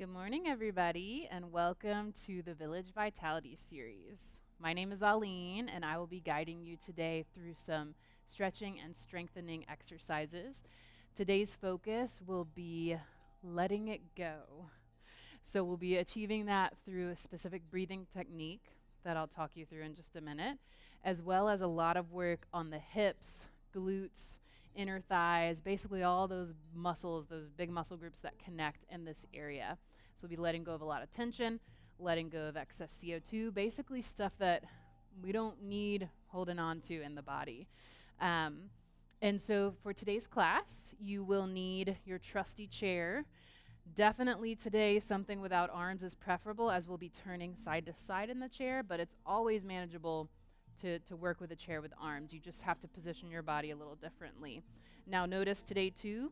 Good morning, everybody, and welcome to the Village Vitality Series. My name is Aline, and I will be guiding you today through some stretching and strengthening exercises. Today's focus will be letting it go. So we'll be achieving that through a specific breathing technique that I'll talk you through in just a minute, as well as a lot of work on the hips, glutes, inner thighs, basically all those muscles, those big muscle groups that connect in this area. So we'll be letting go of a lot of tension, letting go of excess CO2, basically stuff that we don't need holding on to in the body. And so for today's class, you will need your trusty chair. Definitely today, something without arms is preferable as we'll be turning side to side in the chair, but it's always manageable to work with a chair with arms. You just have to position your body a little differently. Now notice today too,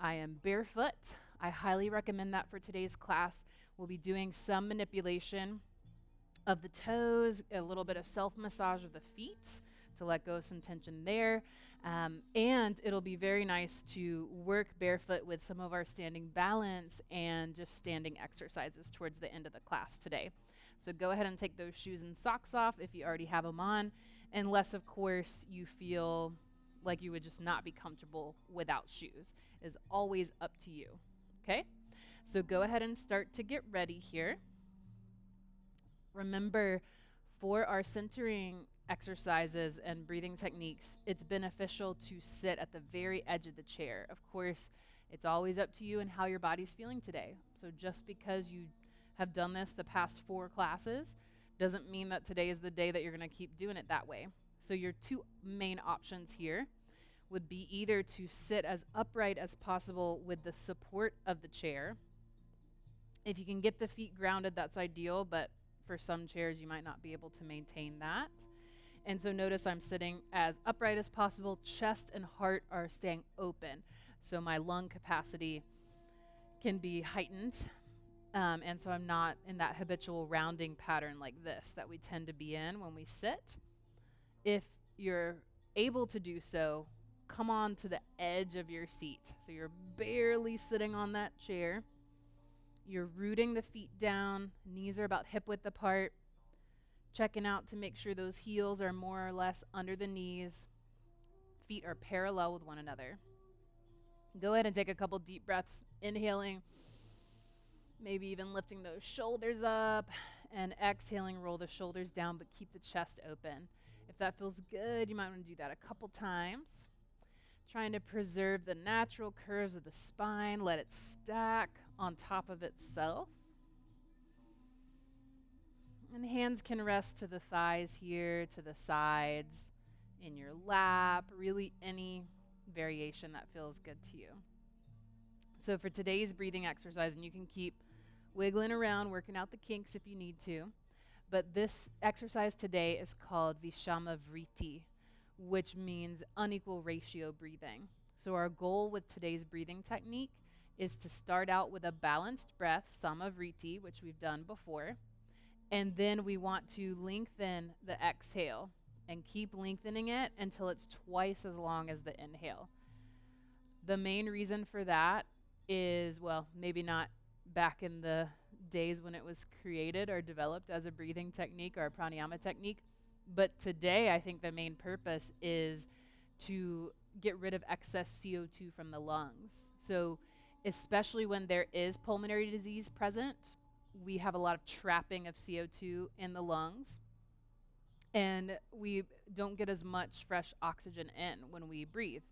I am barefoot. I highly recommend that for today's class. We'll be doing some manipulation of the toes, a little bit of self-massage of the feet to let go of some tension there. And it'll be very nice to work barefoot with some of our standing balance and just standing exercises towards the end of the class today. So go ahead and take those shoes and socks off if you already have them on, unless, of course, you feel like you would just not be comfortable without shoes. Is always up to you, okay? So go ahead and start to get ready here. Remember, for our centering exercises and breathing techniques, it's beneficial to sit at the very edge of the chair. Of course, it's always up to you and how your body's feeling today. So just because you have done this the past 4 classes doesn't mean that today is the day that you're going to keep doing it that way. So your 2 main options here would be either to sit as upright as possible with the support of the chair. If you can get the feet grounded, that's ideal, but for some chairs you might not be able to maintain that. And so notice I'm sitting as upright as possible. Chest and heart are staying open, so my lung capacity can be heightened. And so I'm not in that habitual rounding pattern like this that we tend to be in when we sit. If you're able to do so, come on to the edge of your seat. So you're barely sitting on that chair. You're rooting the feet down. Knees are about hip width apart. Checking out to make sure those heels are more or less under the knees. Feet are parallel with one another. Go ahead and take a couple deep breaths, inhaling, maybe even lifting those shoulders up, and exhaling, roll the shoulders down, but keep the chest open. If that feels good, you might want to do that a couple times. Trying to preserve the natural curves of the spine, let it stack on top of itself. And hands can rest to the thighs here, to the sides, in your lap, really any variation that feels good to you. So for today's breathing exercise, and you can keep wiggling around, working out the kinks if you need to, but this exercise today is called Vishama Vritti, which means unequal ratio breathing. So our goal with today's breathing technique is to start out with a balanced breath, Samavriti, which we've done before, and then we want to lengthen the exhale and keep lengthening it until it's twice as long as the inhale. The main reason for that is, well, maybe not back in the days when it was created or developed as a breathing technique or a pranayama technique, but today I think the main purpose is to get rid of excess CO2 from the lungs. So especially when there is pulmonary disease present, we have a lot of trapping of CO2 in the lungs, and we don't get as much fresh oxygen in when we breathe.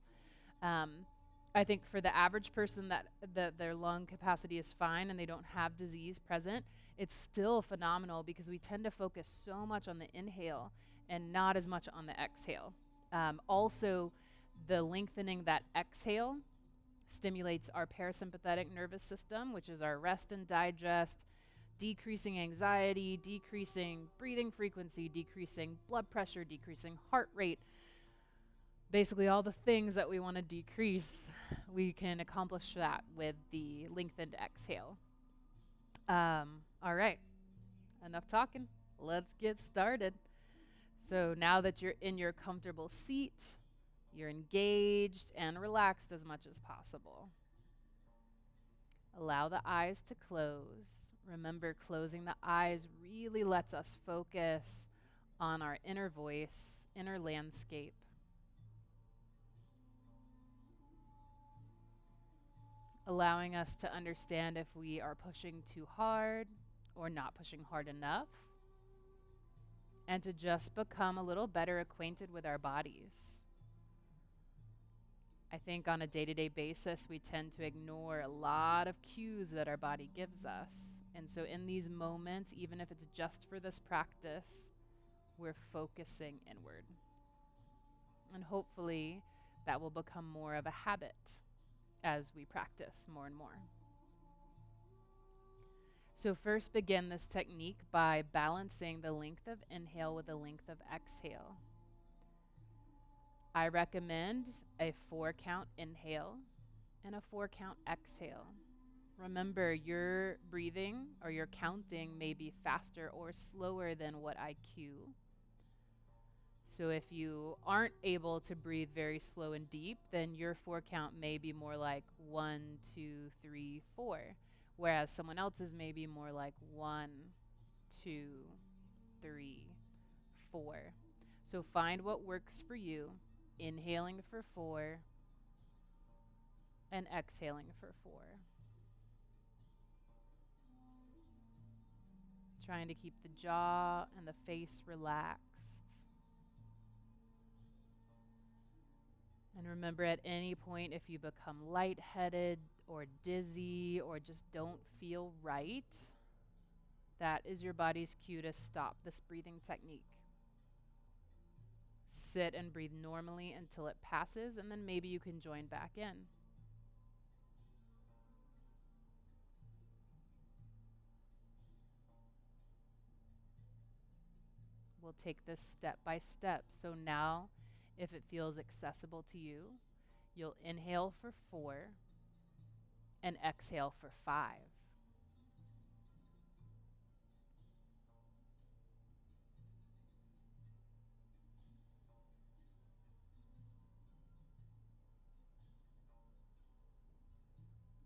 I think for the average person that their lung capacity is fine and they don't have disease present, it's still phenomenal because we tend to focus so much on the inhale and not as much on the exhale. Also, the lengthening that exhale stimulates our parasympathetic nervous system, which is our rest and digest, decreasing anxiety, decreasing breathing frequency, decreasing blood pressure, decreasing heart rate. Basically all the things that we want to decrease, we can accomplish that with the lengthened exhale. All right, enough talking. Let's get started. So now that you're in your comfortable seat, you're engaged and relaxed as much as possible. Allow the eyes to close. Remember, closing the eyes really lets us focus on our inner voice, inner landscape. Allowing us to understand if we are pushing too hard or not pushing hard enough, and to just become a little better acquainted with our bodies. I think on a day-to-day basis, we tend to ignore a lot of cues that our body gives us. And so in these moments, even if it's just for this practice, we're focusing inward. And hopefully that will become more of a habit as we practice more and more. So first begin this technique by balancing the length of inhale with the length of exhale. I recommend a 4-count inhale and a 4-count exhale. Remember, your breathing or your counting may be faster or slower than what I cue. So if you aren't able to breathe very slow and deep, then your 4-count may be more like 1, 2, 3, 4, whereas someone else's may be more like 1, 2, 3, 4. So find what works for you. Inhaling for 4 and exhaling for 4. Trying to keep the jaw and the face relaxed. And remember, at any point, if you become lightheaded or dizzy or just don't feel right, that is your body's cue to stop this breathing technique. Sit and breathe normally until it passes, and then maybe you can join back in. We'll take this step by step. So now, if it feels accessible to you, you'll inhale for 4 and exhale for 5.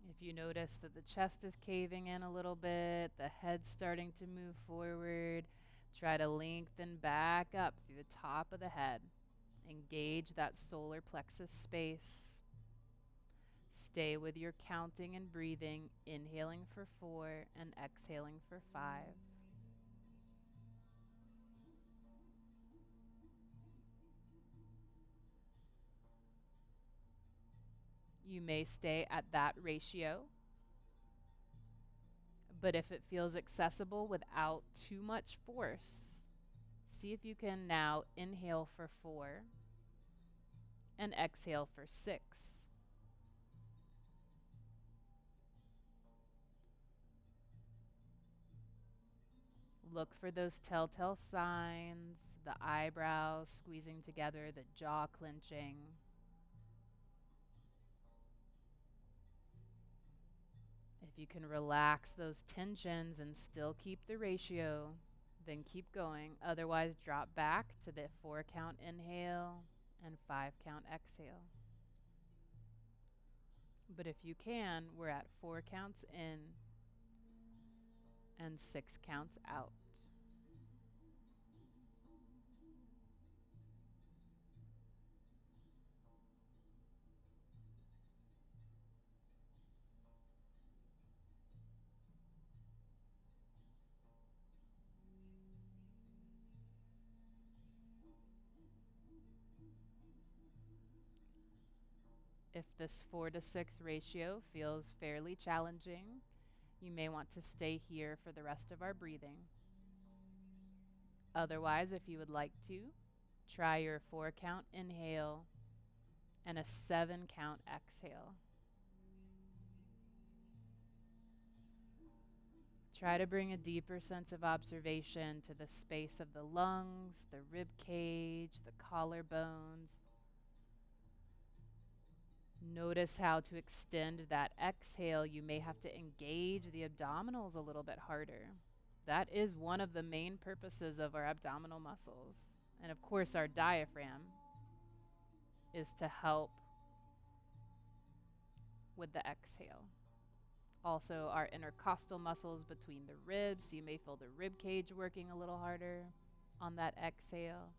If you notice that the chest is caving in a little bit, the head's starting to move forward, try to lengthen back up through the top of the head. Engage that solar plexus space. Stay with your counting and breathing, inhaling for 4 and exhaling for 5. You may stay at that ratio, but if it feels accessible without too much force, see if you can now inhale for 4 and exhale for 6. Look for those telltale signs, the eyebrows squeezing together, the jaw clenching. If you can relax those tensions and still keep the ratio, then keep going. Otherwise, drop back to the 4-count inhale and 5-count exhale. But if you can, we're at 4 counts in and 6 counts out. If this 4 to 6 ratio feels fairly challenging, you may want to stay here for the rest of our breathing. Otherwise, if you would like to, try your 4-count inhale and a 7-count exhale. Try to bring a deeper sense of observation to the space of the lungs, the rib cage, the collarbones. Notice how to extend that exhale. You may have to engage the abdominals a little bit harder. That is one of the main purposes of our abdominal muscles. And of course, our diaphragm is to help with the exhale. Also, our intercostal muscles between the ribs, so you may feel the rib cage working a little harder on that exhale.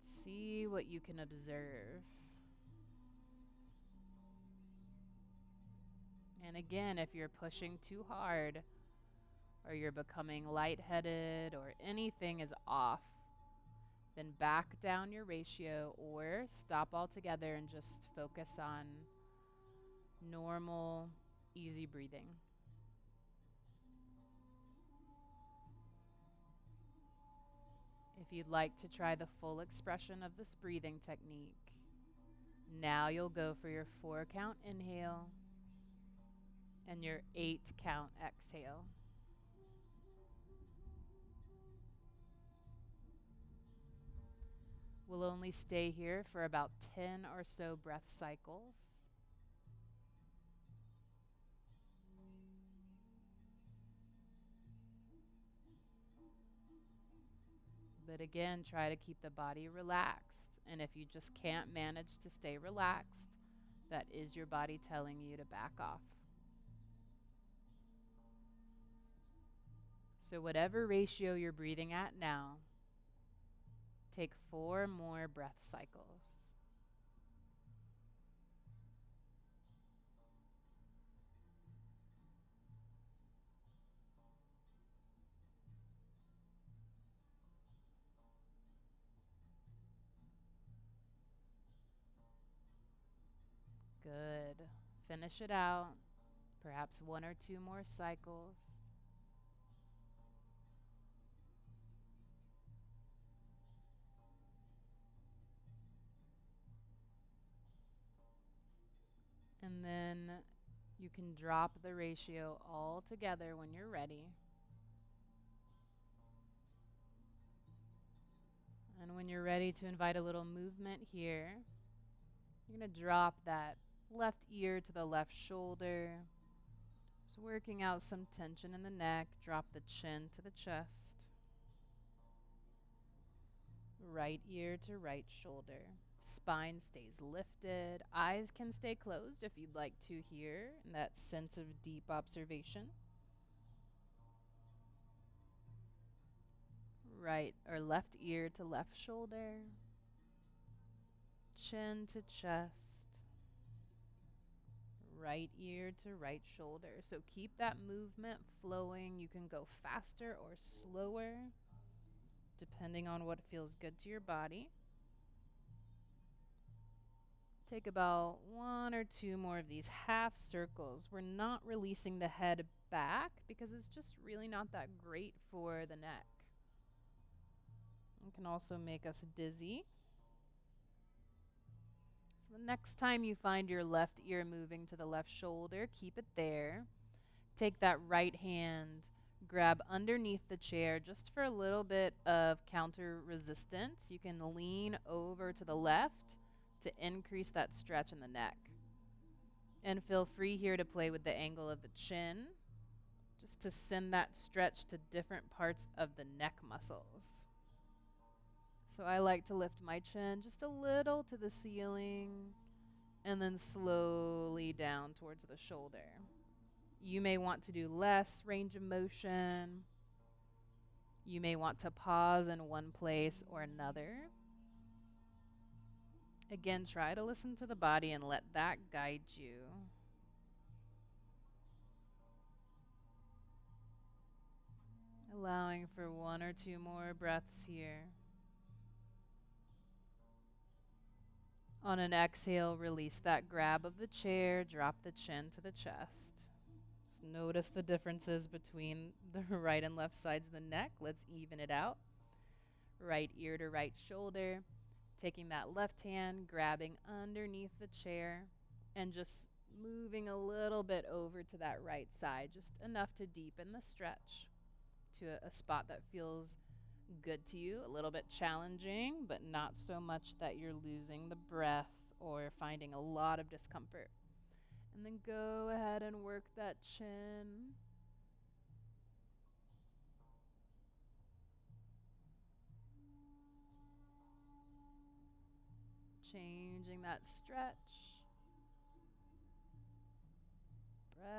See what you can observe. And again, if you're pushing too hard, or you're becoming lightheaded, or anything is off, then back down your ratio or stop altogether and just focus on normal, easy breathing. If you'd like to try the full expression of this breathing technique, now you'll go for your 4-count inhale and your 8-count exhale. We'll only stay here for about 10 or so breath cycles. But again, try to keep the body relaxed. And if you just can't manage to stay relaxed, that is your body telling you to back off. So whatever ratio you're breathing at now, take 4 more breath cycles. Good. Finish it out. Perhaps 1 or 2 more cycles. And then you can drop the ratio all together when you're ready. And when you're ready to invite a little movement here, you're going to drop that left ear to the left shoulder. Just working out some tension in the neck. Drop the chin to the chest. Right ear to right shoulder. Spine stays lifted. Eyes can stay closed if you'd like to here, in that sense of deep observation. Right or left ear to left shoulder. Chin to chest. Right ear to right shoulder. So keep that movement flowing. You can go faster or slower, depending on what feels good to your body. Take about 1 or 2 more of these half circles. We're not releasing the head back because it's just really not that great for the neck. It can also make us dizzy. So the next time you find your left ear moving to the left shoulder, keep it there. Take that right hand, grab underneath the chair just for a little bit of counter resistance. You can lean over to the left to increase that stretch in the neck. And feel free here to play with the angle of the chin, just to send that stretch to different parts of the neck muscles. So I like to lift my chin just a little to the ceiling and then slowly down towards the shoulder. You may want to do less range of motion. You may want to pause in one place or another. Again, try to listen to the body and let that guide you. Allowing for 1 or 2 more breaths here. On an exhale, release that grab of the chair, drop the chin to the chest. Just notice the differences between the right and left sides of the neck. Let's even it out. Right ear to right shoulder. Taking that left hand, grabbing underneath the chair, and just moving a little bit over to that right side, just enough to deepen the stretch to a spot that feels good to you, a little bit challenging, but not so much that you're losing the breath or finding a lot of discomfort. And then go ahead and work that chin. Changing that stretch.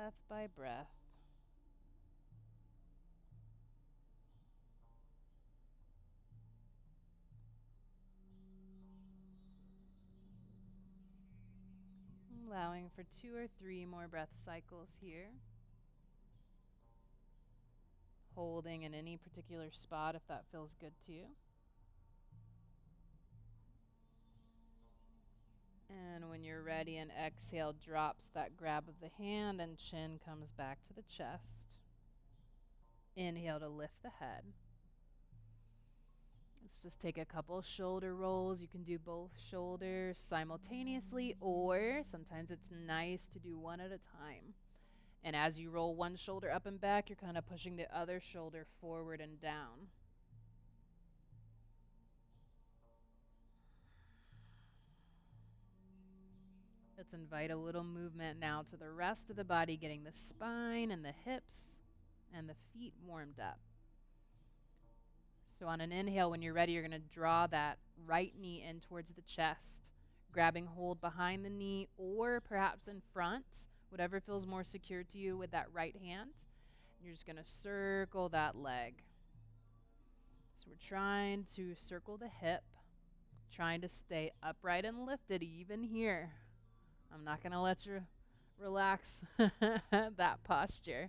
breath by breath. Allowing for 2 or 3 more breath cycles here. Holding in any particular spot if that feels good to you. And when you're ready, an exhale drops that grab of the hand and chin comes back to the chest. Inhale to lift the head. Let's just take a couple shoulder rolls. You can do both shoulders simultaneously, or sometimes it's nice to do one at a time. And as you roll one shoulder up and back, you're kind of pushing the other shoulder forward and down. Let's invite a little movement now to the rest of the body, getting the spine and the hips and the feet warmed up. So on an inhale, when you're ready, you're going to draw that right knee in towards the chest, grabbing hold behind the knee or perhaps in front, whatever feels more secure to you with that right hand. You're just going to circle that leg. So we're trying to circle the hip, trying to stay upright and lifted even here. I'm not going to let you relax that posture.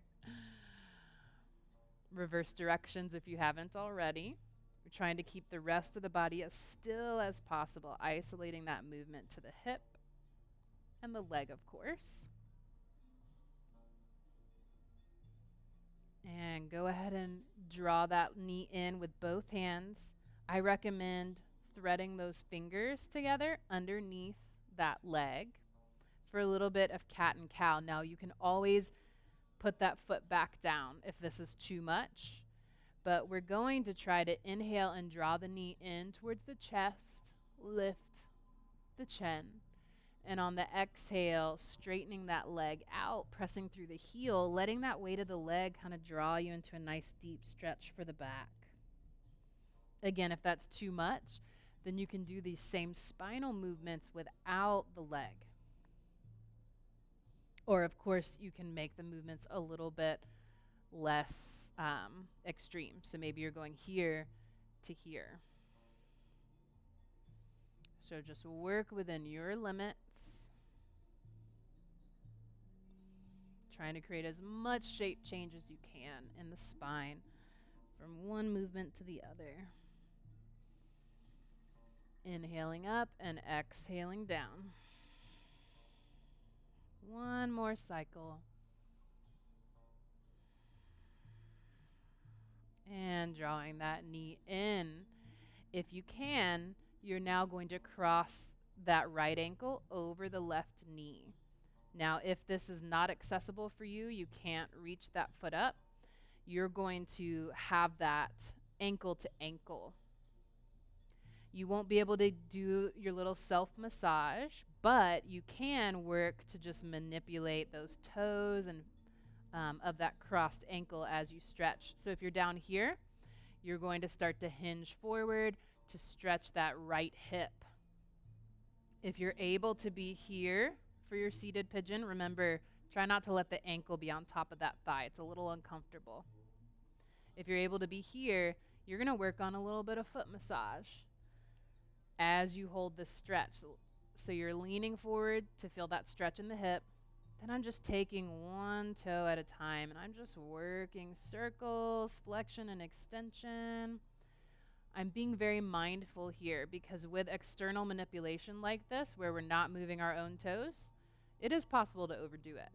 Reverse directions if you haven't already. We're trying to keep the rest of the body as still as possible, isolating that movement to the hip and the leg, of course. And go ahead and draw that knee in with both hands. I recommend threading those fingers together underneath that leg for a little bit of cat and cow. Now, you can always put that foot back down if this is too much, but we're going to try to inhale and draw the knee in towards the chest, lift the chin, and on the exhale, straightening that leg out, pressing through the heel, letting that weight of the leg kind of draw you into a nice deep stretch for the back. Again, if that's too much, then you can do these same spinal movements without the leg. Or, of course, you can make the movements a little bit less extreme. So maybe you're going here to here. So just work within your limits. Trying to create as much shape change as you can in the spine from one movement to the other. Inhaling up and exhaling down. One more cycle. And drawing that knee in. If you can, you're now going to cross that right ankle over the left knee. Now, if this is not accessible for you, you can't reach that foot up, you're going to have that ankle to ankle. You won't be able to do your little self-massage, but you can work to just manipulate those toes and of that crossed ankle as you stretch. So if you're down here, you're going to start to hinge forward to stretch that right hip. If you're able to be here for your seated pigeon, remember, try not to let the ankle be on top of that thigh. It's a little uncomfortable. If you're able to be here, you're going to work on a little bit of foot massage as you hold this stretch. So you're leaning forward to feel that stretch in the hip. Then I'm just taking one toe at a time, and I'm just working circles, flexion and extension. I'm being very mindful here because with external manipulation like this, where we're not moving our own toes, it is possible to overdo it.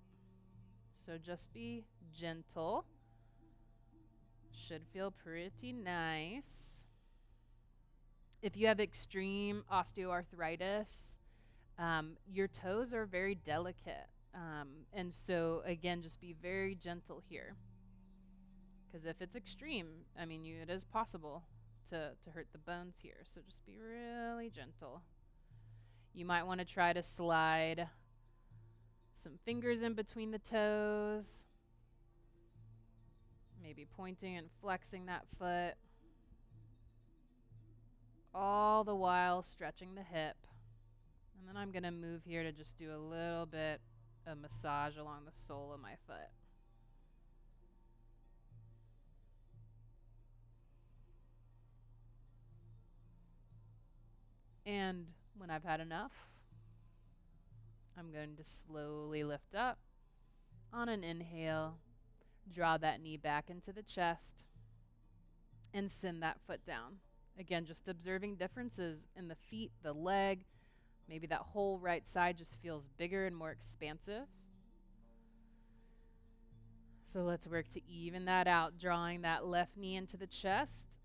So just be gentle. Should feel pretty nice. If you have extreme osteoarthritis, your toes are very delicate. And so, again, just be very gentle here. Because if it's extreme, I mean, it is possible to hurt the bones here. So just be really gentle. You might want to try to slide some fingers in between the toes. Maybe pointing and flexing that foot. All the while stretching the hip. And then I'm going to move here to just do a little bit a massage along the sole of my foot. And when I've had enough, I'm going to slowly lift up. On an inhale, draw that knee back into the chest and send that foot down. Again, just observing differences in the feet, the leg. Maybe that whole right side just feels bigger and more expansive. So let's work to even that out, drawing that left knee into the chest.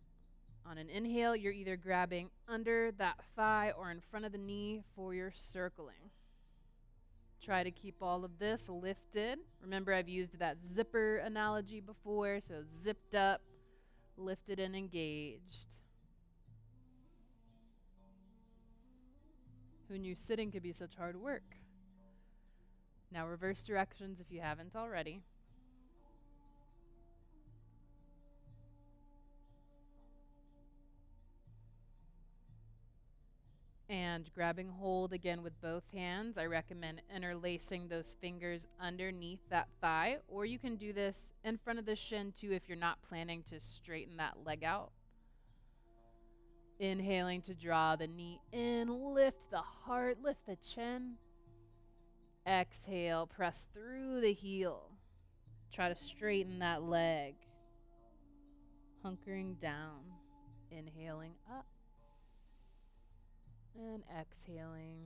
On an inhale, you're either grabbing under that thigh or in front of the knee for your circling. Try to keep all of this lifted. Remember, I've used that zipper analogy before, so zipped up, lifted and engaged. Who knew sitting could be such hard work? Now reverse directions if you haven't already. And grabbing hold again with both hands, I recommend interlacing those fingers underneath that thigh, or you can do this in front of the shin too if you're not planning to straighten that leg out. Inhaling to draw the knee in, lift the heart, lift the chin. Exhale, press through the heel. Try to straighten that leg. Hunkering down, inhaling up. And exhaling.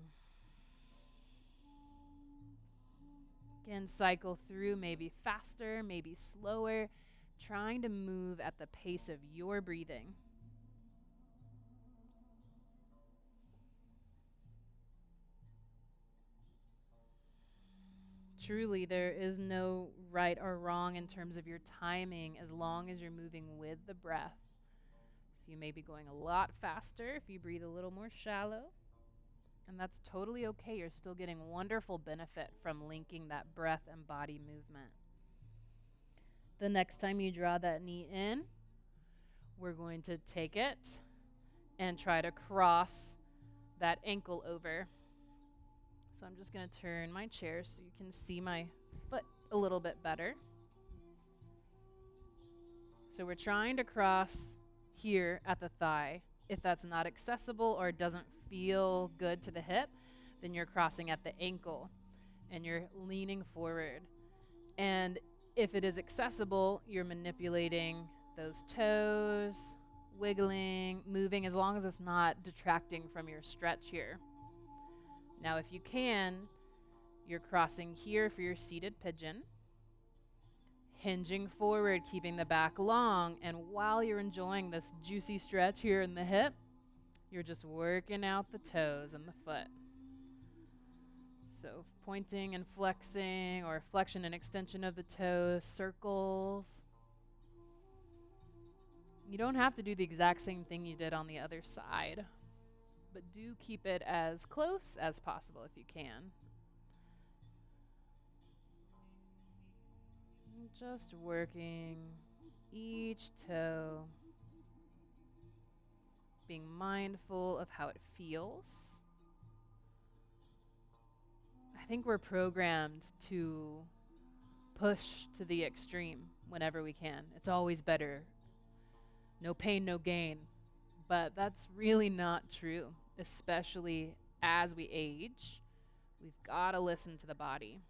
Again, cycle through, maybe faster, maybe slower, trying to move at the pace of your breathing. Truly, there is no right or wrong in terms of your timing as long as you're moving with the breath. So you may be going a lot faster if you breathe a little more shallow. And that's totally okay. You're still getting wonderful benefit from linking that breath and body movement. The next time you draw that knee in, we're going to take it and try to cross that ankle over. So I'm just going to turn my chair so you can see my foot a little bit better. So we're trying to cross here at the thigh. If that's not accessible or doesn't feel good to the hip, then you're crossing at the ankle and you're leaning forward. And if it is accessible, you're manipulating those toes, wiggling, moving, as long as it's not detracting from your stretch here. Now, if you can, you're crossing here for your seated pigeon, hinging forward, keeping the back long, and while you're enjoying this juicy stretch here in the hip, you're just working out the toes and the foot. So pointing and flexing, or flexion and extension of the toes, circles. You don't have to do the exact same thing you did on the other side, but do keep it as close as possible if you can. Just working each toe, being mindful of how it feels. I think we're programmed to push to the extreme whenever we can. It's always better. No pain, no gain. But that's really not true, especially as we age. We've got to listen to the body.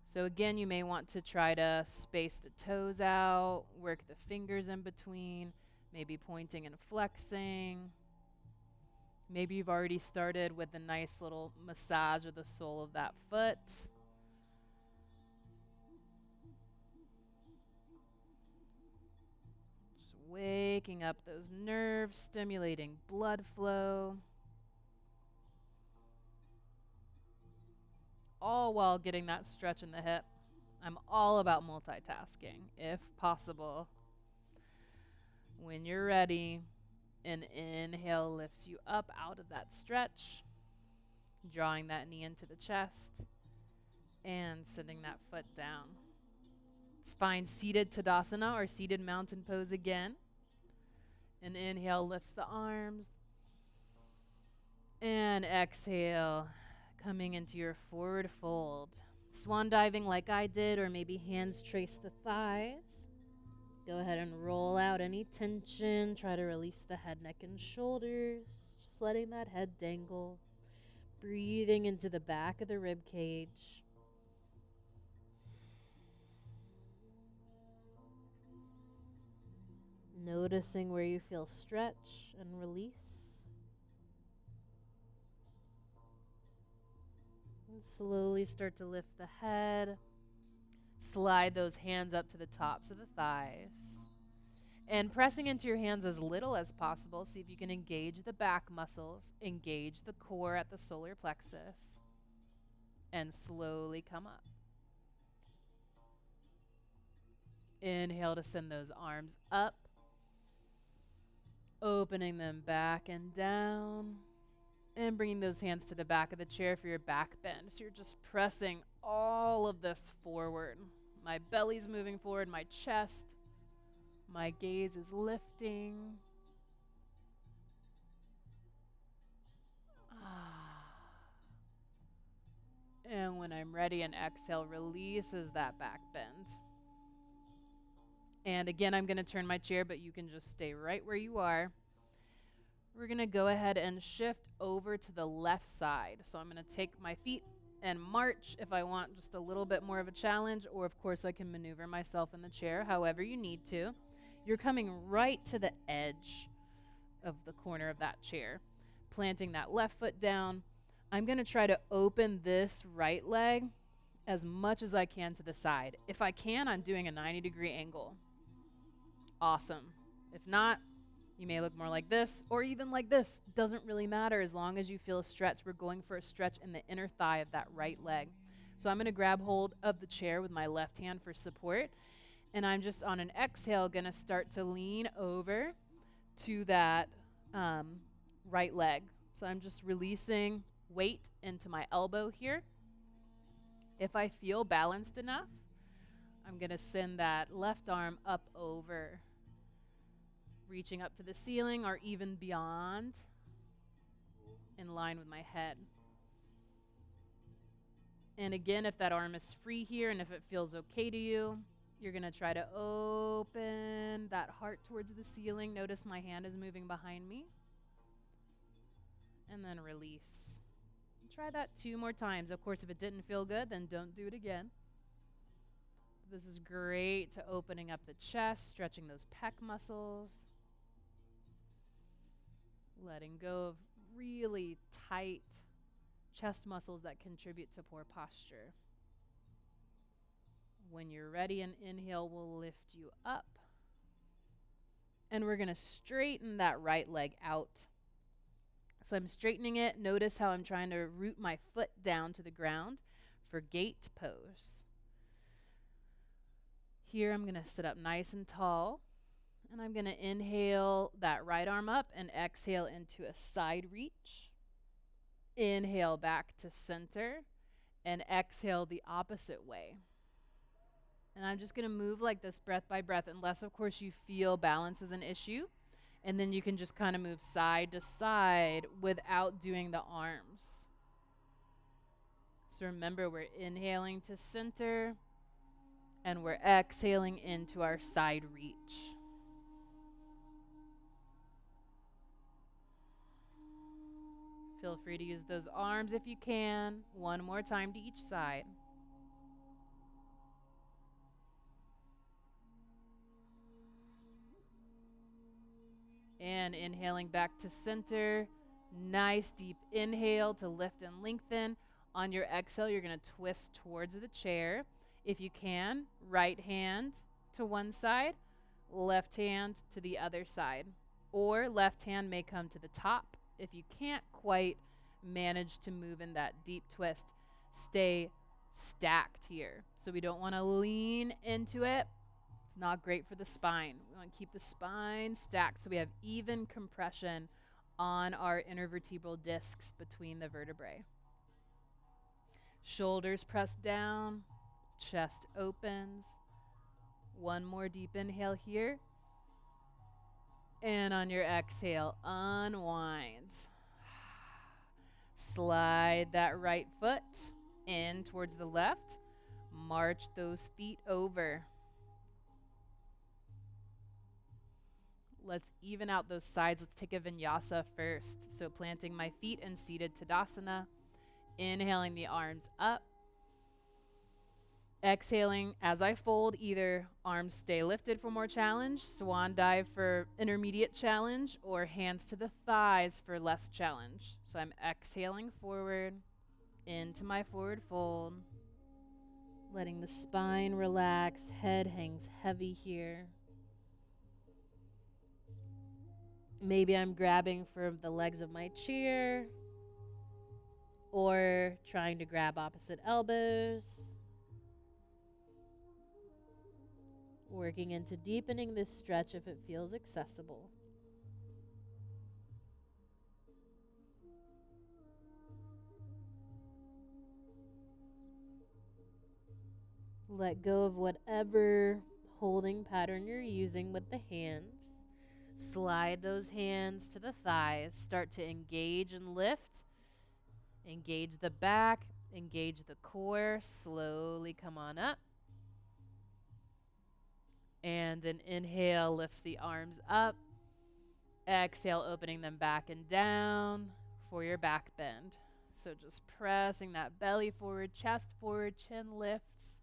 So again, you may want to try to space the toes out, work the fingers in between, maybe pointing and flexing. Maybe you've already started with a nice little massage of the sole of that foot. Just waking up those nerves, stimulating blood flow. All while getting that stretch in the hip. I'm all about multitasking, if possible. When you're ready, an inhale lifts you up out of that stretch, drawing that knee into the chest, and sending that foot down. Let's find seated Tadasana or seated mountain pose again. An inhale lifts the arms, and exhale Coming into your forward fold. Swan diving like I did, or maybe hands trace the thighs. Go ahead and roll out any tension. Try to release the head, neck, and shoulders. Just letting that head dangle. Breathing into the back of the rib cage. Noticing where you feel stretch and release. And slowly start to lift the head. Slide those hands up to the tops of the thighs. And pressing into your hands as little as possible. See if you can engage the back muscles. Engage the core at the solar plexus. And slowly come up. Inhale to send those arms up. Opening them back and down. And bringing those hands to the back of the chair for your back bend. So you're just pressing all of this forward. My belly's moving forward, my chest. My gaze is lifting. And when I'm ready, an exhale releases that back bend. And again, I'm going to turn my chair, but you can just stay right where you are. We're going to go ahead and shift over to the left side. So I'm going to take my feet and march if I want just a little bit more of a challenge, or of course I can maneuver myself in the chair however you need to. You're coming right to the edge of the corner of that chair, planting that left foot down. I'm going to try to open this right leg as much as I can to the side. If I can, I'm doing a 90-degree angle. Awesome. If not, you may look more like this or even like this. Doesn't really matter as long as you feel a stretch. We're going for a stretch in the inner thigh of that right leg. So I'm going to grab hold of the chair with my left hand for support. And I'm just on an exhale going to start to lean over to that right leg. So I'm just releasing weight into my elbow here. If I feel balanced enough, I'm going to send that left arm up over, reaching up to the ceiling or even beyond, in line with my head. And again, if that arm is free here and if it feels okay to you, you're going to try to open that heart towards the ceiling. Notice my hand is moving behind me. And then release. Try that 2 more times. Of course, if it didn't feel good, then don't do it again. This is great to opening up the chest, stretching those pec muscles. Letting go of really tight chest muscles that contribute to poor posture. When you're ready, an inhale will lift you up. And we're going to straighten that right leg out. So I'm straightening it. Notice how I'm trying to root my foot down to the ground for gate pose. Here I'm going to sit up nice and tall. And I'm going to inhale that right arm up and exhale into a side reach. Inhale back to center and exhale the opposite way. And I'm just going to move like this breath by breath, unless, of course, you feel balance is an issue. And then you can just kind of move side to side without doing the arms. So remember, we're inhaling to center and we're exhaling into our side reach. Feel free to use those arms if you can. 1 more time to each side. And inhaling back to center. Nice deep inhale to lift and lengthen. On your exhale, you're going to twist towards the chair. If you can, right hand to one side, left hand to the other side. Or left hand may come to the top. If you can't quite manage to move in that deep twist, stay stacked here. So we don't want to lean into it. It's not great for the spine. We want to keep the spine stacked so we have even compression on our intervertebral discs between the vertebrae. Shoulders pressed down, chest opens. 1 more deep inhale here. And on your exhale, unwind. Slide that right foot in towards the left. March those feet over. Let's even out those sides. Let's take a vinyasa first. So planting my feet in seated Tadasana. Inhaling the arms up. Exhaling as I fold, either arms stay lifted for more challenge, swan dive for intermediate challenge, or hands to the thighs for less challenge. So I'm exhaling forward into my forward fold, letting the spine relax, head hangs heavy here. Maybe I'm grabbing for the legs of my chair or trying to grab opposite elbows. Working into deepening this stretch if it feels accessible. Let go of whatever holding pattern you're using with the hands. Slide those hands to the thighs. Start to engage and lift. Engage the back. Engage the core. Slowly come on up. And an inhale lifts the arms up. Exhale, opening them back and down for your back bend. So just pressing that belly forward, chest forward, chin lifts.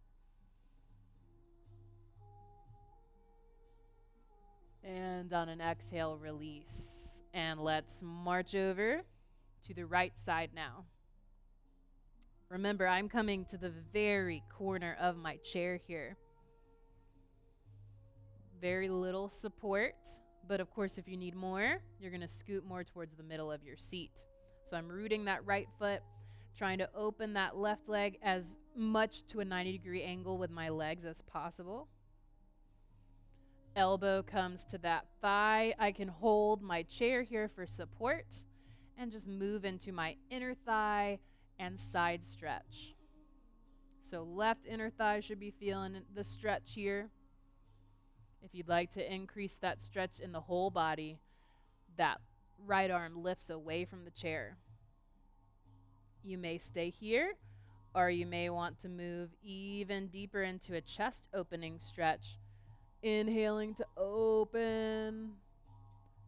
And on an exhale, release. And let's march over to the right side now. Remember, I'm coming to the very corner of my chair here. Very little support, but of course, if you need more, you're going to scoot more towards the middle of your seat. So I'm rooting that right foot, trying to open that left leg as much to a 90-degree angle with my legs as possible. Elbow comes to that thigh. I can hold my chair here for support and just move into my inner thigh and side stretch. So left inner thigh should be feeling the stretch here. If you'd like to increase that stretch in the whole body, that right arm lifts away from the chair. You may stay here, or you may want to move even deeper into a chest opening stretch. Inhaling to open.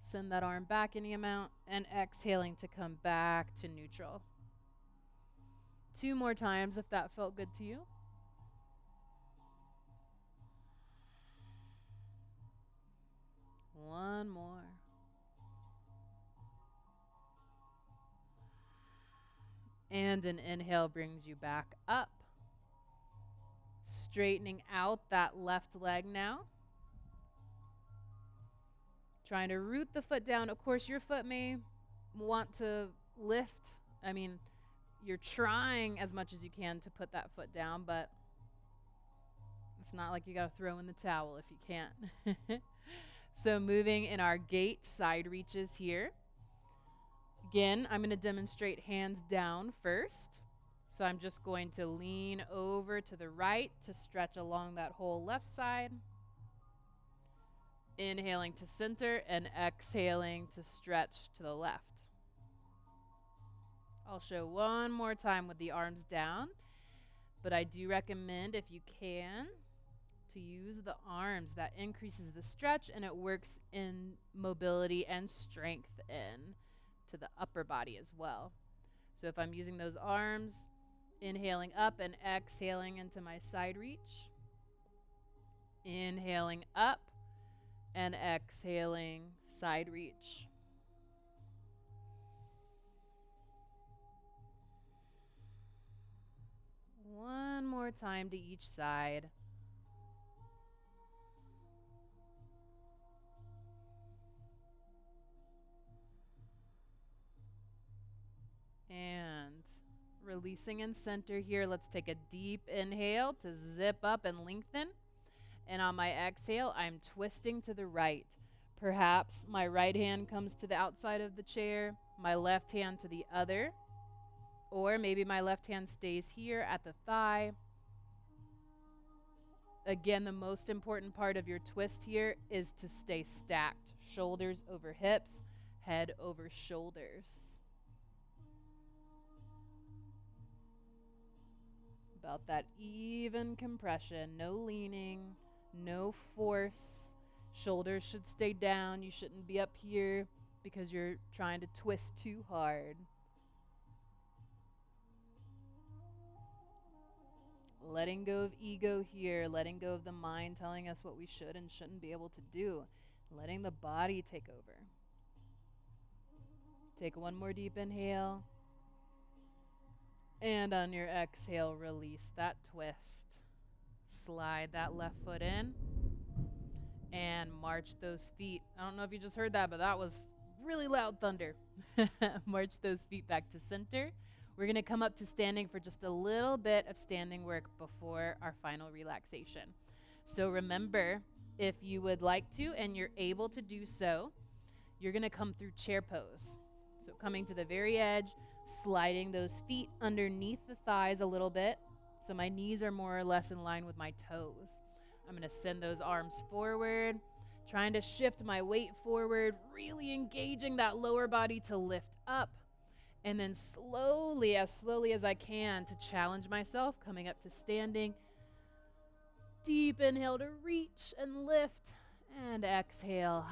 Send that arm back any amount, and exhaling to come back to neutral. 2 more times if that felt good to you. One more. And an inhale brings you back up. Straightening out that left leg now. Trying to root the foot down. Of course, your foot may want to lift. I mean, you're trying as much as you can to put that foot down, but it's not like you got to throw in the towel if you can't. So moving in our gate side reaches here. Again, I'm going to demonstrate hands down first. So I'm just going to lean over to the right to stretch along that whole left side. Inhaling to center and exhaling to stretch to the left. I'll show one more time with the arms down, but I do recommend, if you can, to use the arms. That increases the stretch and it works in mobility and strength in to the upper body as well. So if I'm using those arms, inhaling up and exhaling into my side reach. Inhaling up and exhaling side reach. One more time to each side. And releasing in center here. Let's take a deep inhale to zip up and lengthen. And on my exhale, I'm twisting to the right. Perhaps my right hand comes to the outside of the chair, my left hand to the other, or maybe my left hand stays here at the thigh. Again, the most important part of your twist here is to stay stacked. Shoulders over hips, head over shoulders. About that even compression, no leaning, no force. Shoulders should stay down. You shouldn't be up here because you're trying to twist too hard. Letting go of ego here, letting go of the mind telling us what we should and shouldn't be able to do. Letting the body take over. Take one more deep inhale. And on your exhale, release that twist. Slide that left foot in. And march those feet. I don't know if you just heard that, but that was really loud thunder. March those feet back to center. We're going to come up to standing for just a little bit of standing work before our final relaxation. So remember, if you would like to and you're able to do so, you're going to come through chair pose. So coming to the very edge, sliding those feet underneath the thighs a little bit so my knees are more or less in line with my toes. I'm going to send those arms forward, trying to shift my weight forward, really engaging that lower body to lift up. And then slowly as I can, to challenge myself, coming up to standing. Deep inhale to reach and lift, and exhale.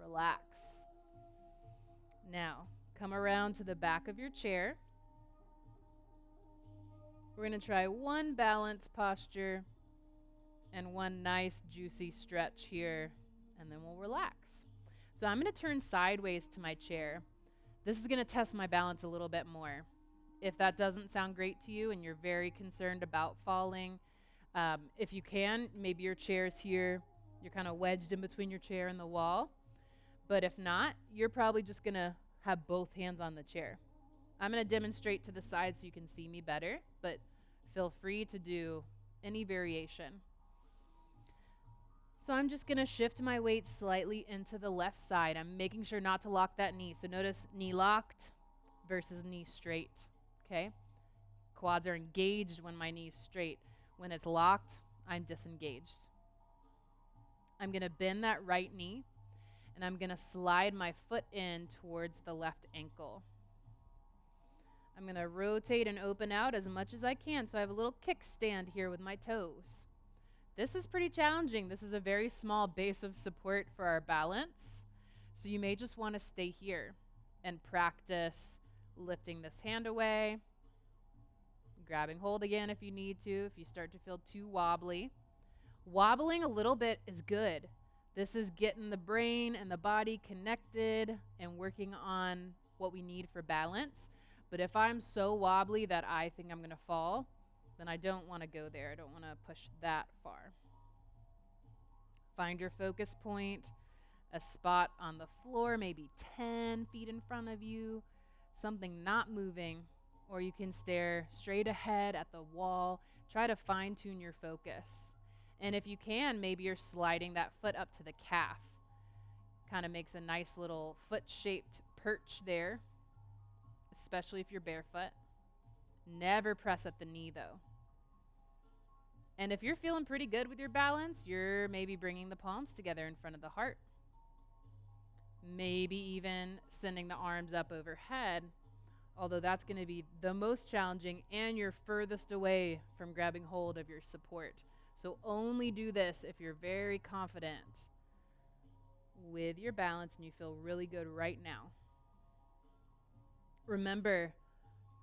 Relax. Now, come around to the back of your chair. We're going to try one balance posture and one nice juicy stretch here, and then we'll relax. So I'm going to turn sideways to my chair. This is going to test my balance a little bit more. If that doesn't sound great to you and you're very concerned about falling, if you can, maybe your chair's here. You're kind of wedged in between your chair and the wall. But if not, you're probably just going to have both hands on the chair. I'm going to demonstrate to the side so you can see me better, but feel free to do any variation. So I'm just going to shift my weight slightly into the left side. I'm making sure not to lock that knee. So notice knee locked versus knee straight, okay? Quads are engaged when my knee's straight. When it's locked, I'm disengaged. I'm going to bend that right knee, and I'm going to slide my foot in towards the left ankle. I'm going to rotate and open out as much as I can, so I have a little kickstand here with my toes. This is pretty challenging. This is a very small base of support for our balance, so you may just want to stay here and practice lifting this hand away, grabbing hold again if you need to, if you start to feel too wobbly. Wobbling a little bit is good. This is getting the brain and the body connected and working on what we need for balance. But if I'm so wobbly that I think I'm going to fall, then I don't want to go there. I don't want to push that far. Find your focus point, a spot on the floor, maybe 10 feet in front of you, something not moving, or you can stare straight ahead at the wall. Try to fine-tune your focus. And if you can, maybe you're sliding that foot up to the calf. Kind of makes a nice little foot-shaped perch there, especially if you're barefoot. Never press at the knee, though. And if you're feeling pretty good with your balance, you're maybe bringing the palms together in front of the heart. Maybe even sending the arms up overhead, although that's going to be the most challenging and you're furthest away from grabbing hold of your support. So only do this if you're very confident with your balance and you feel really good right now. Remember,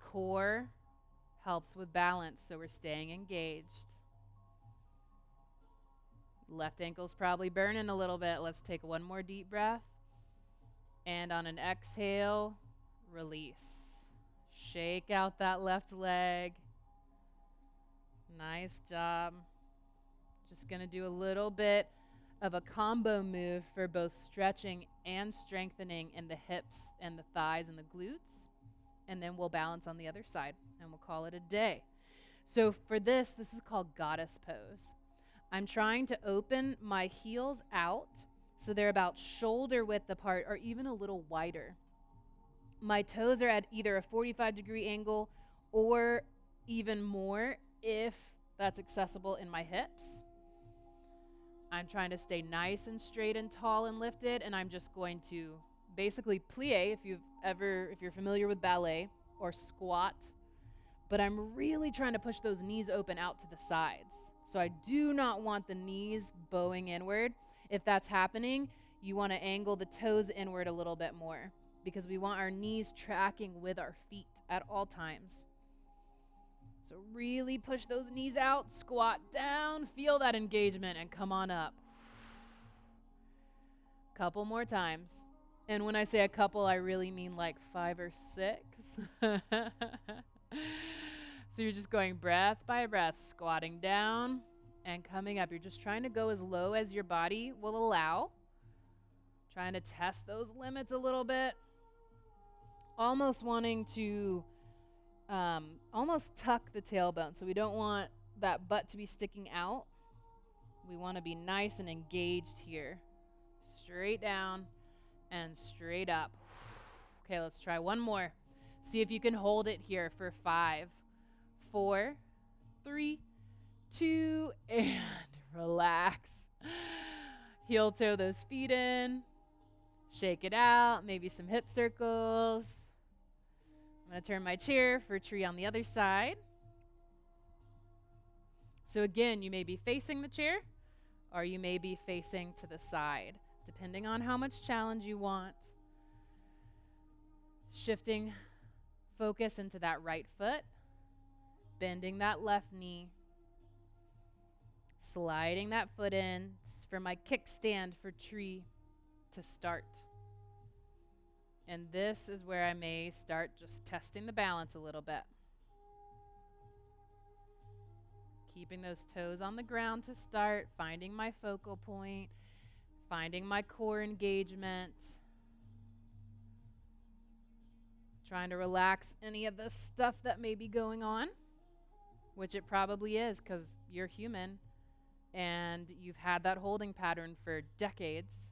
core helps with balance, so we're staying engaged. Left ankle's probably burning a little bit. Let's take one more deep breath. And on an exhale, release. Shake out that left leg. Nice job. Just going to do a little bit of a combo move for both stretching and strengthening in the hips and the thighs and the glutes. And then we'll balance on the other side, and we'll call it a day. So for this is called goddess pose. I'm trying to open my heels out so they're about shoulder width apart or even a little wider. My toes are at either a 45-degree angle or even more if that's accessible in my hips. I'm trying to stay nice and straight and tall and lifted, and I'm just going to basically plie, if you're familiar with ballet, or squat, but I'm really trying to push those knees open out to the sides. So I do not want the knees bowing inward. If that's happening, you want to angle the toes inward a little bit more because we want our knees tracking with our feet at all times. So really push those knees out, squat down, feel that engagement, and come on up. Couple more times. And when I say a couple, I really mean like 5 or 6. So you're just going breath by breath, squatting down and coming up. You're just trying to go as low as your body will allow. Trying to test those limits a little bit. Almost wanting to almost tuck the tailbone. So we don't want that butt to be sticking out. We want to be nice and engaged here. Straight down and straight up. Okay, let's try one more. See if you can hold it here for 5, 4, 3, 2, and relax. Heel toe those feet in. Shake it out. Maybe some hip circles. I'm going to turn my chair for tree on the other side. So again, you may be facing the chair or you may be facing to the side, depending on how much challenge you want. Shifting focus into that right foot, bending that left knee, sliding that foot in for my kickstand for tree to start. And this is where I may start just testing the balance a little bit. Keeping those toes on the ground to start, finding my focal point, finding my core engagement. Trying to relax any of the stuff that may be going on, which it probably is because you're human and you've had that holding pattern for decades.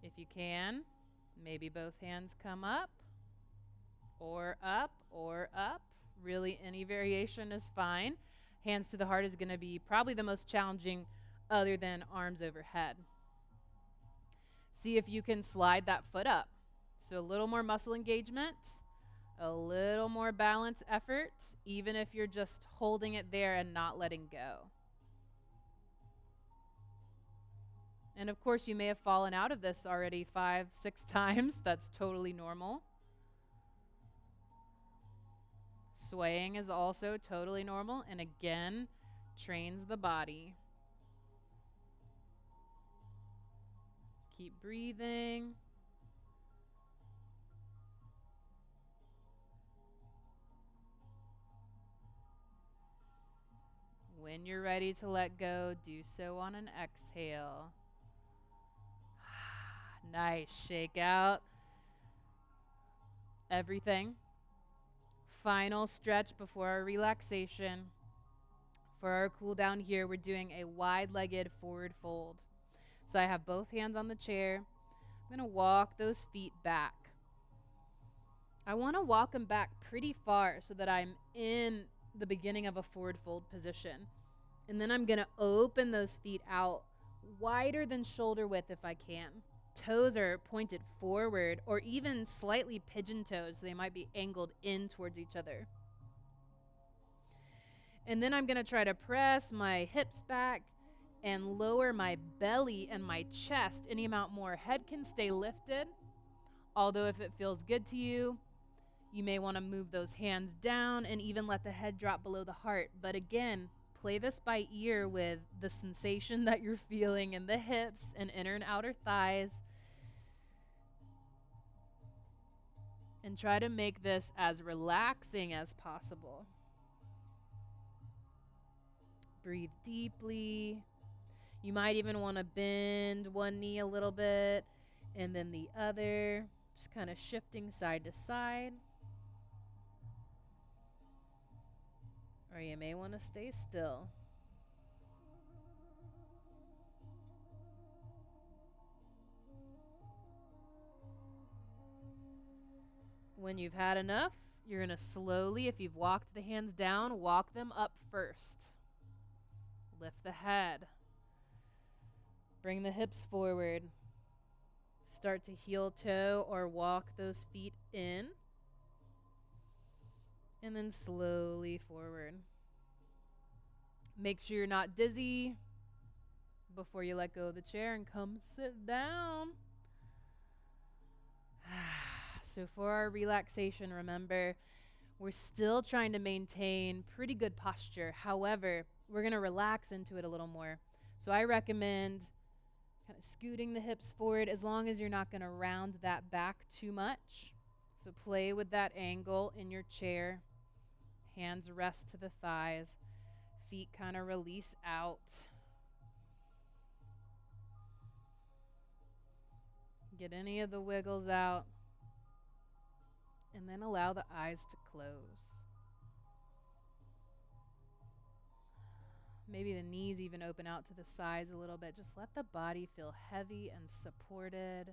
If you can, maybe both hands come up or up or up. Really, any variation is fine. Hands to the heart is going to be probably the most challenging other than arms overhead. See if you can slide that foot up. So a little more muscle engagement, a little more balance effort, even if you're just holding it there and not letting go. And of course, you may have fallen out of this already 5, 6 times. That's totally normal. Swaying is also totally normal, and again, trains the body. Keep breathing. When you're ready to let go, do so on an exhale. Nice. Shake out everything. Final stretch before our relaxation. For our cool down here, we're doing a wide-legged forward fold. So I have both hands on the chair. I'm going to walk those feet back. I want to walk them back pretty far so that I'm in the beginning of a forward fold position. And then I'm going to open those feet out wider than shoulder width if I can. Toes are pointed forward or even slightly pigeon toes. So they might be angled in towards each other. And then I'm going to try to press my hips back and lower my belly and my chest any amount more. Head can stay lifted, although if it feels good to you, you may want to move those hands down and even let the head drop below the heart. But again, play this by ear with the sensation that you're feeling in the hips and inner and outer thighs. And try to make this as relaxing as possible. Breathe deeply. You might even want to bend one knee a little bit and then the other, just kind of shifting side to side. Or you may want to stay still. When you've had enough, you're going to slowly, if you've walked the hands down, walk them up first. Lift the head. Bring the hips forward. Start to heel toe or walk those feet in And then slowly forward. Make sure you're not dizzy before you let go of the chair and come sit down. So for our relaxation, remember, we're still trying to maintain pretty good posture. However, we're going to relax into it a little more. So I recommend kind of scooting the hips forward as long as you're not going to round that back too much. So play with that angle in your chair. Hands rest to the thighs. Feet kind of release out. Get any of the wiggles out. And then allow the eyes to close. Maybe the knees even open out to the sides a little bit. Just let the body feel heavy and supported.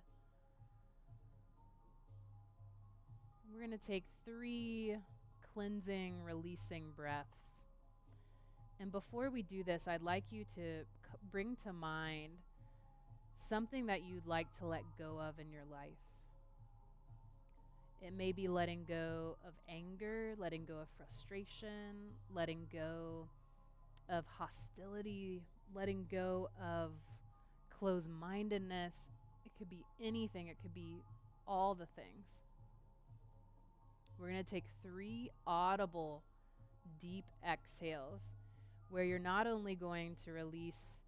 We're going to take 3 cleansing, releasing breaths. And before we do this, I'd like you to bring to mind something that you'd like to let go of in your life. It may be letting go of anger, letting go of frustration, letting go of hostility, letting go of closed-mindedness. It could be anything. It could be all the things. We're going to take 3 audible, deep exhales where you're not only going to release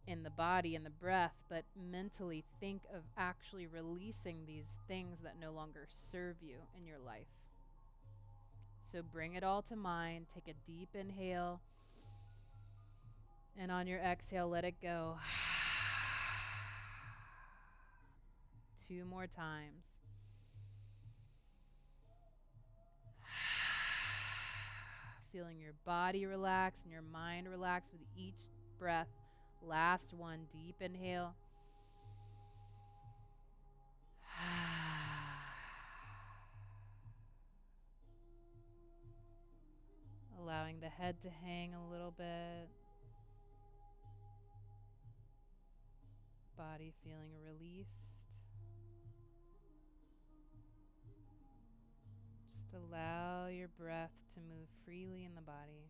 in the body and the breath, but mentally think of actually releasing these things that no longer serve you in your life. So bring it all to mind. Take a deep inhale. And on your exhale, let it go. 2 more times. Feeling your body relax and your mind relax with each breath. Last one, deep inhale. Allowing the head to hang a little bit. Body feeling released. Just allow your breath to move freely in the body.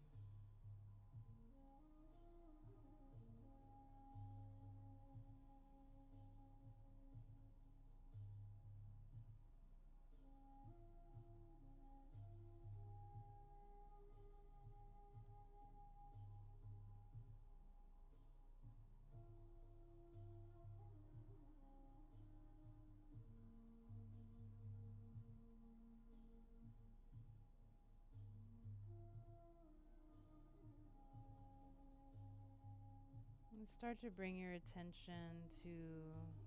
And start to bring your attention to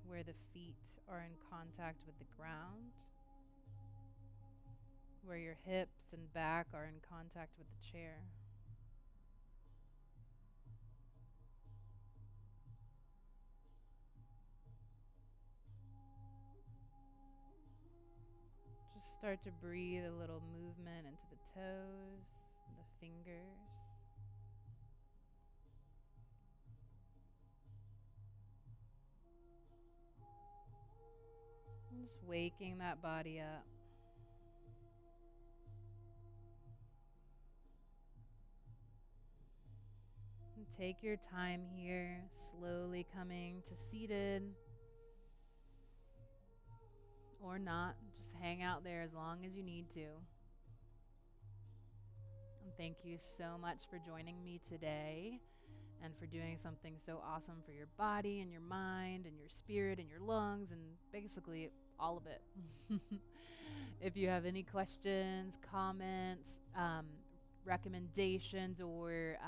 where the feet are in contact with the ground, where your hips and back are in contact with the chair. Just start to breathe a little movement into the toes, the fingers. And just waking that body up. And take your time here, slowly coming to seated or not. Just hang out there as long as you need to. And thank you so much for joining me today and for doing something so awesome for your body and your mind and your spirit and your lungs and basically all of it. If you have any questions, comments, recommendations, or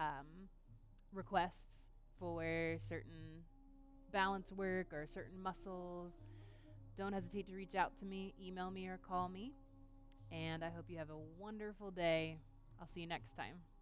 requests for certain balance work or certain muscles, don't hesitate to reach out to me, email me, or call me. And I hope you have a wonderful day. I'll see you next time.